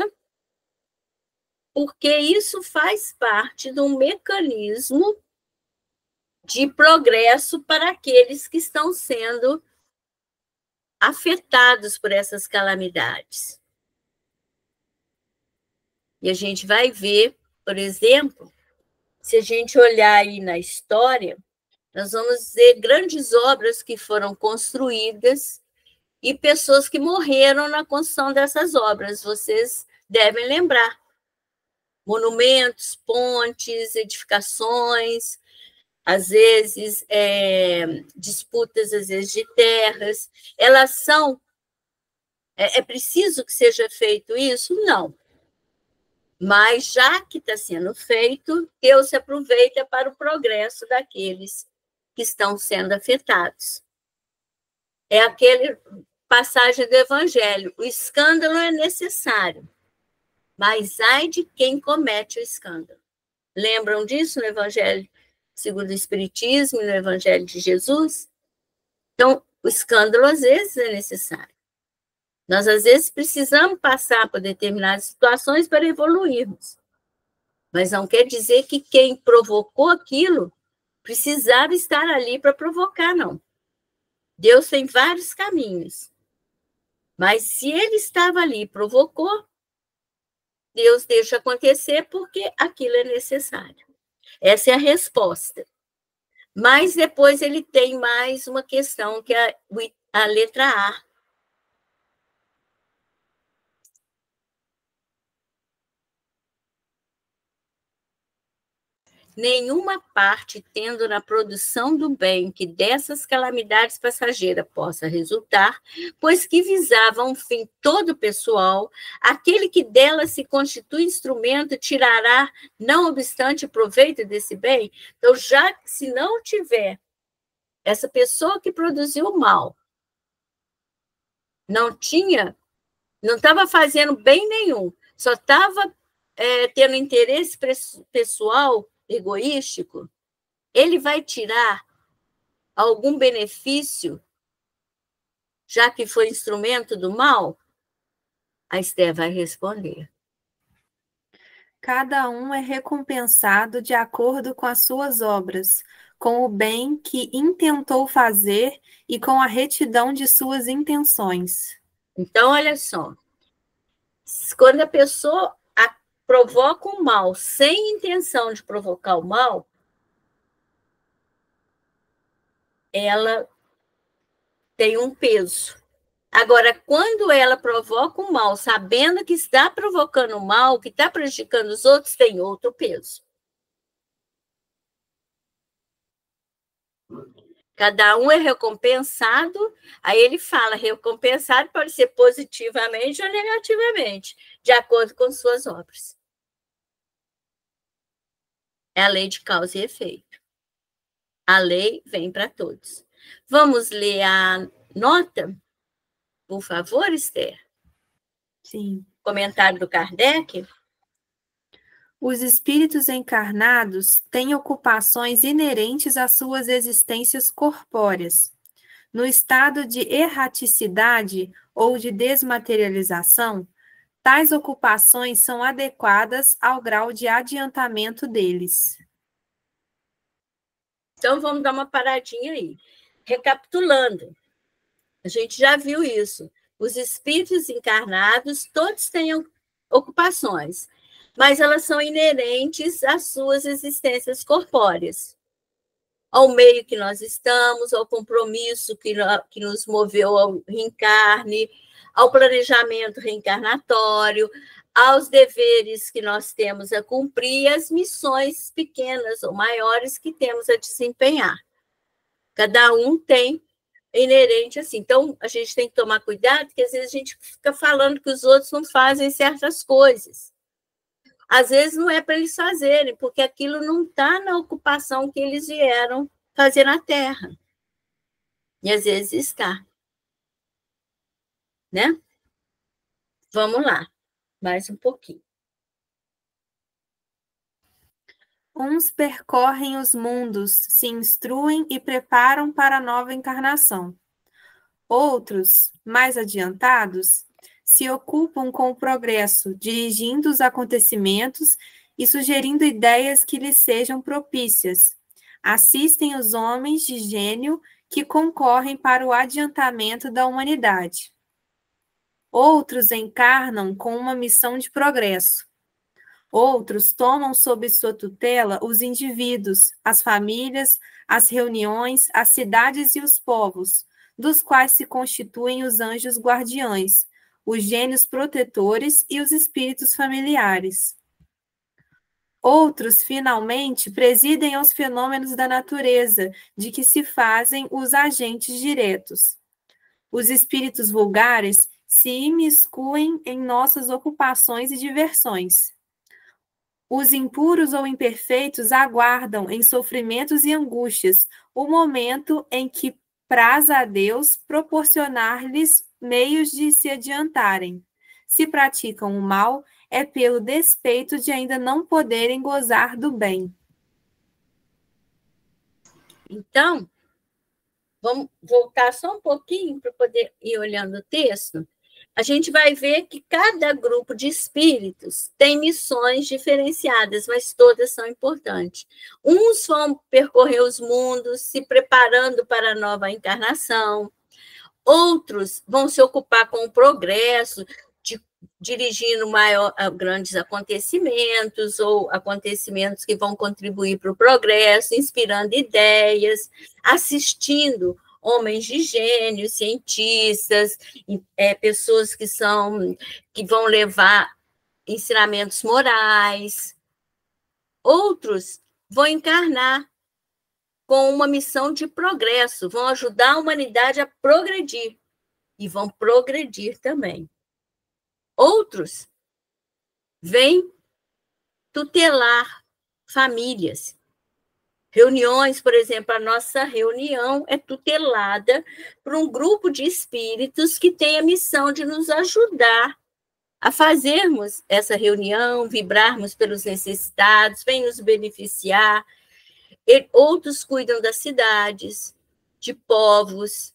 porque isso faz parte de um mecanismo de progresso para aqueles que estão sendo afetados por essas calamidades. E a gente vai ver, por exemplo, se a gente olhar aí na história, nós vamos ver grandes obras que foram construídas e pessoas que morreram na construção dessas obras. Vocês devem lembrar. Monumentos, pontes, edificações, às vezes disputas, às vezes de terras. Elas são... É preciso que seja feito isso? Não. Mas, já que está sendo feito, Deus se aproveita para o progresso daqueles que estão sendo afetados. É aquele passagem do Evangelho. O escândalo é necessário, mas ai de quem comete o escândalo. Lembram disso no Evangelho segundo o Espiritismo e no Evangelho de Jesus? Então, o escândalo às vezes é necessário. Nós, às vezes, precisamos passar por determinadas situações para evoluirmos. Mas não quer dizer que quem provocou aquilo precisava estar ali para provocar, não. Deus tem vários caminhos. Mas se ele estava ali e provocou, Deus deixa acontecer porque aquilo é necessário. Essa é a resposta. Mas depois ele tem mais uma questão, que é a letra A. Nenhuma parte tendo na produção do bem que dessas calamidades passageiras possa resultar, pois que visava um fim todo pessoal, aquele que dela se constitui instrumento tirará, não obstante, proveito desse bem. Então, já que se não tiver essa pessoa que produziu o mal, não estava fazendo bem nenhum, só estava tendo interesse pessoal, egoístico, ele vai tirar algum benefício, já que foi instrumento do mal? A Esther vai responder. Cada um é recompensado de acordo com as suas obras, com o bem que intentou fazer e com a retidão de suas intenções. Então, olha só, quando a pessoa provoca o mal sem intenção de provocar o mal, ela tem um peso. Agora, quando ela provoca o mal, sabendo que está provocando o mal, que está prejudicando os outros, tem outro peso. Cada um é recompensado, aí ele fala, recompensado pode ser positivamente ou negativamente, de acordo com suas obras. É a lei de causa e efeito. A lei vem para todos. Vamos ler a nota, por favor, Esther? Sim. Comentário do Kardec. Os espíritos encarnados têm ocupações inerentes às suas existências corpóreas. No estado de erraticidade ou de desmaterialização, tais ocupações são adequadas ao grau de adiantamento deles. Então, vamos dar uma paradinha aí. Recapitulando, a gente já viu isso. Os espíritos encarnados, todos têm ocupações, mas elas são inerentes às suas existências corpóreas, ao meio que nós estamos, ao compromisso que nos moveu ao reencarne, ao planejamento reencarnatório, aos deveres que nós temos a cumprir, às missões pequenas ou maiores que temos a desempenhar. Cada um tem inerente assim. Então, a gente tem que tomar cuidado, porque às vezes a gente fica falando que os outros não fazem certas coisas. Às vezes não é para eles fazerem, porque aquilo não está na ocupação que eles vieram fazer na Terra. E às vezes está. Né? Vamos lá, mais um pouquinho. Uns percorrem os mundos, se instruem e preparam para a nova encarnação. Outros, mais adiantados, se ocupam com o progresso, dirigindo os acontecimentos e sugerindo ideias que lhes sejam propícias. Assistem os homens de gênio que concorrem para o adiantamento da humanidade. Outros encarnam com uma missão de progresso. Outros tomam sob sua tutela os indivíduos, as famílias, as reuniões, as cidades e os povos, dos quais se constituem os anjos guardiães, os gênios protetores e os espíritos familiares. Outros, finalmente, presidem aos fenômenos da natureza, de que se fazem os agentes diretos. Os espíritos vulgares se imiscuem em nossas ocupações e diversões. Os impuros ou imperfeitos aguardam, em sofrimentos e angústias, o momento em que praz a Deus proporcionar-lhes meios de se adiantarem. Se praticam o mal, é pelo despeito de ainda não poderem gozar do bem. Então, vamos voltar só um pouquinho para poder ir olhando o texto. A gente vai ver que cada grupo de espíritos tem missões diferenciadas, mas todas são importantes. Uns vão percorrer os mundos, se preparando para a nova encarnação. Outros vão se ocupar com o progresso, dirigindo grandes acontecimentos ou acontecimentos que vão contribuir para o progresso, inspirando ideias, assistindo homens de gênio, cientistas, pessoas que vão levar ensinamentos morais. Outros vão encarnar com uma missão de progresso, vão ajudar a humanidade a progredir e vão progredir também. Outros vêm tutelar famílias. Reuniões, por exemplo, a nossa reunião é tutelada por um grupo de espíritos que tem a missão de nos ajudar a fazermos essa reunião, vibrarmos pelos necessitados, vem nos beneficiar. Outros cuidam das cidades, de povos,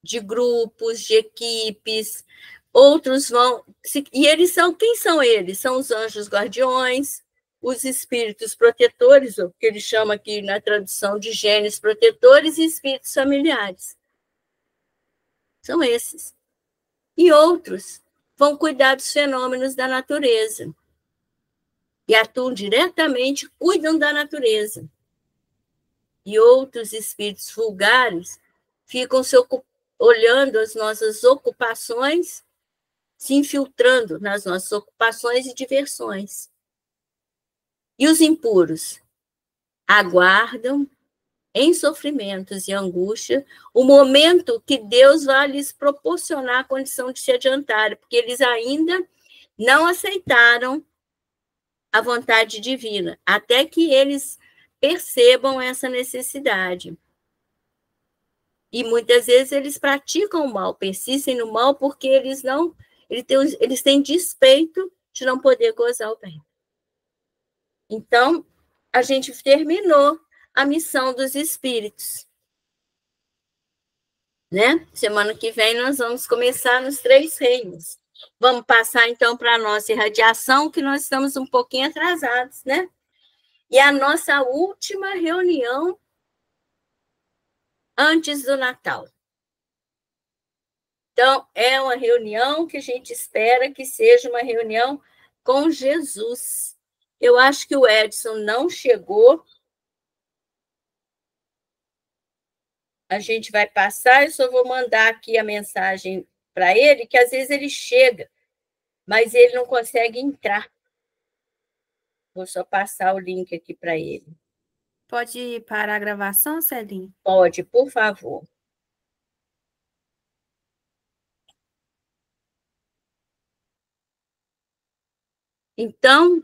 de grupos, de equipes. Outros vão... E eles são... Quem são eles? São os anjos guardiões, os espíritos protetores, o que ele chama aqui na tradução de gênios protetores e espíritos familiares. São esses. E outros vão cuidar dos fenômenos da natureza. E atuam diretamente, cuidam da natureza. E outros espíritos vulgares ficam olhando as nossas ocupações, se infiltrando nas nossas ocupações e diversões. E os impuros aguardam, em sofrimentos e angústia, o momento que Deus vai lhes proporcionar a condição de se adiantarem, porque eles ainda não aceitaram a vontade divina, até que eles percebam essa necessidade. E muitas vezes eles praticam o mal, persistem no mal, porque eles têm despeito de não poder gozar o bem. Então, a gente terminou a missão dos espíritos. Né? Semana que vem nós vamos começar nos 3 reinos. Vamos passar, então, para a nossa irradiação, que nós estamos um pouquinho atrasados, né? E a nossa última reunião antes do Natal. Então, é uma reunião que a gente espera que seja uma reunião com Jesus. Eu acho que o Edson não chegou. A gente vai passar, eu só vou mandar aqui a mensagem para ele, que às vezes ele chega, mas ele não consegue entrar. Vou só passar o link aqui para ele. Pode parar a gravação, Celinho? Pode, por favor. Então,